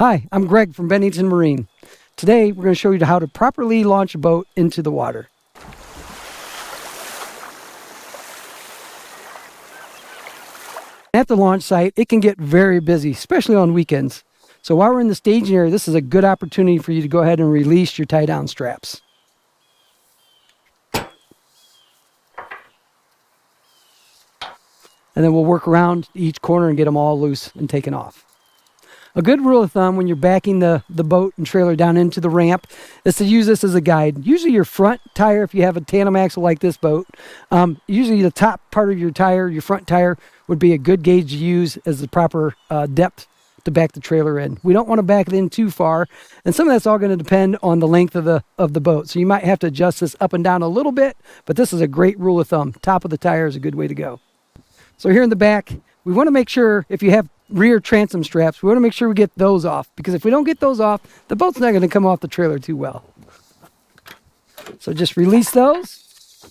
Hi, I'm Greg from Bennington Marine. Today we're going to show you how to properly launch a boat into the water. At the launch site, it can get very busy, especially on weekends. So while we're in the staging area, this is a good opportunity for you to go ahead and release your tie-down straps. And then we'll work around each corner and get them all loose and taken off. A good rule of thumb when you're backing the boat and trailer down into the ramp is to use this as a guide. Usually your front tire, if you have a tandem axle like this boat, usually the top part of your tire, your front tire, would be a good gauge to use as the proper depth to back the trailer in. We don't want to back it in too far, and some of that's all going to depend on the length of the boat. So you might have to adjust this up and down a little bit, but this is a great rule of thumb. Top of the tire is a good way to go. So here in the back, we want to make sure if you have rear transom straps, we want to make sure we get those off, because if we don't get those off, the boat's not going to come off the trailer too well. So just release those,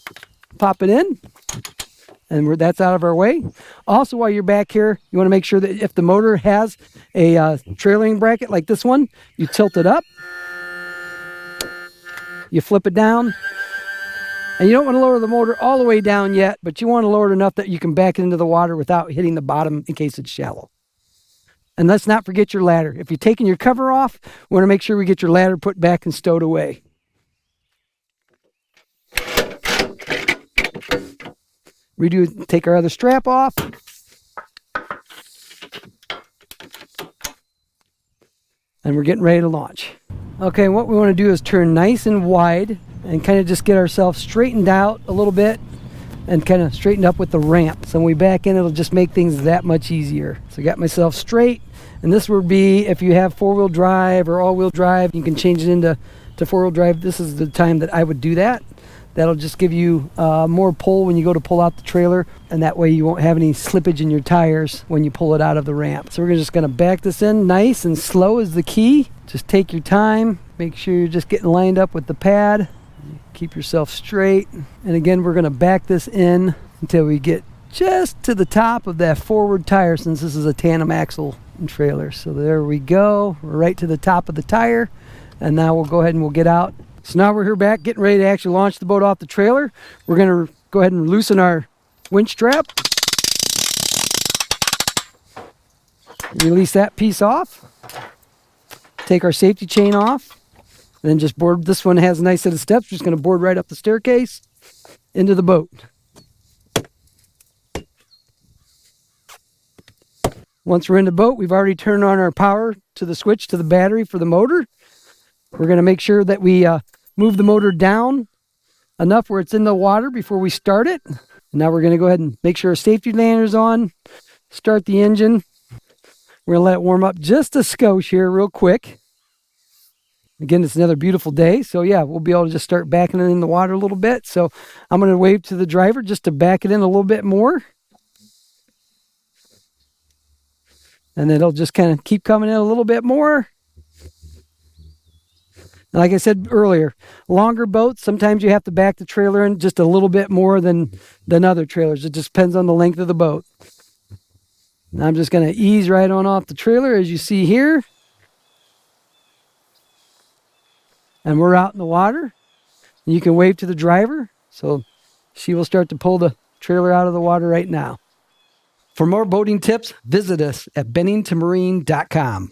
pop it in, and that's out of our way. Also, while you're back here, you want to make sure that if the motor has a trailering bracket like this one, you tilt it up, you flip it down, and you don't want to lower the motor all the way down yet, but you want to lower it enough that you can back it into the water without hitting the bottom in case it's shallow. And let's not forget your ladder. If you're taking your cover off, we want to make sure we get your ladder put back and stowed away. Take our other strap off. And we're getting ready to launch. Okay, what we want to do is turn nice and wide and kind of just get ourselves straightened out a little bit and kind of straightened up with the ramp. So when we back in, it'll just make things that much easier. So I got myself straight, and this would be if you have four-wheel drive or all-wheel drive, you can change it into four-wheel drive. This is the time that I would do that. That'll just give you more pull when you go to pull out the trailer, and that way you won't have any slippage in your tires when you pull it out of the ramp. So we're just going to back this in. Nice and slow is the key. Just take your time. Make sure you're just getting lined up with the pad. Keep yourself straight. And again, we're going to back this in until we get just to the top of that forward tire, since this is a tandem axle and trailer. So there we go. We're right to the top of the tire. And now we'll go ahead and we'll get out. So now we're here back, getting ready to actually launch the boat off the trailer. We're going to go ahead and loosen our winch strap. Release that piece off. Take our safety chain off. And then just board. This one has a nice set of steps. We're just going to board right up the staircase into the boat. Once we're in the boat, we've already turned on our power to the switch to the battery for the motor. We're going to make sure that we move the motor down enough where it's in the water before we start it. And now we're going to go ahead and make sure our safety lanter's on, start the engine. We're going to let it warm up just a skosh here real quick. Again, it's another beautiful day. So yeah, we'll be able to just start backing it in the water a little bit. So I'm going to wave to the driver just to back it in a little bit more. And then it'll just kind of keep coming in a little bit more. Like I said earlier, longer boats, sometimes you have to back the trailer in just a little bit more than other trailers. It just depends on the length of the boat. Now I'm just going to ease right on off the trailer, as you see here. And we're out in the water. You can wave to the driver, so she will start to pull the trailer out of the water right now. For more boating tips, visit us at benningtonmarine.com.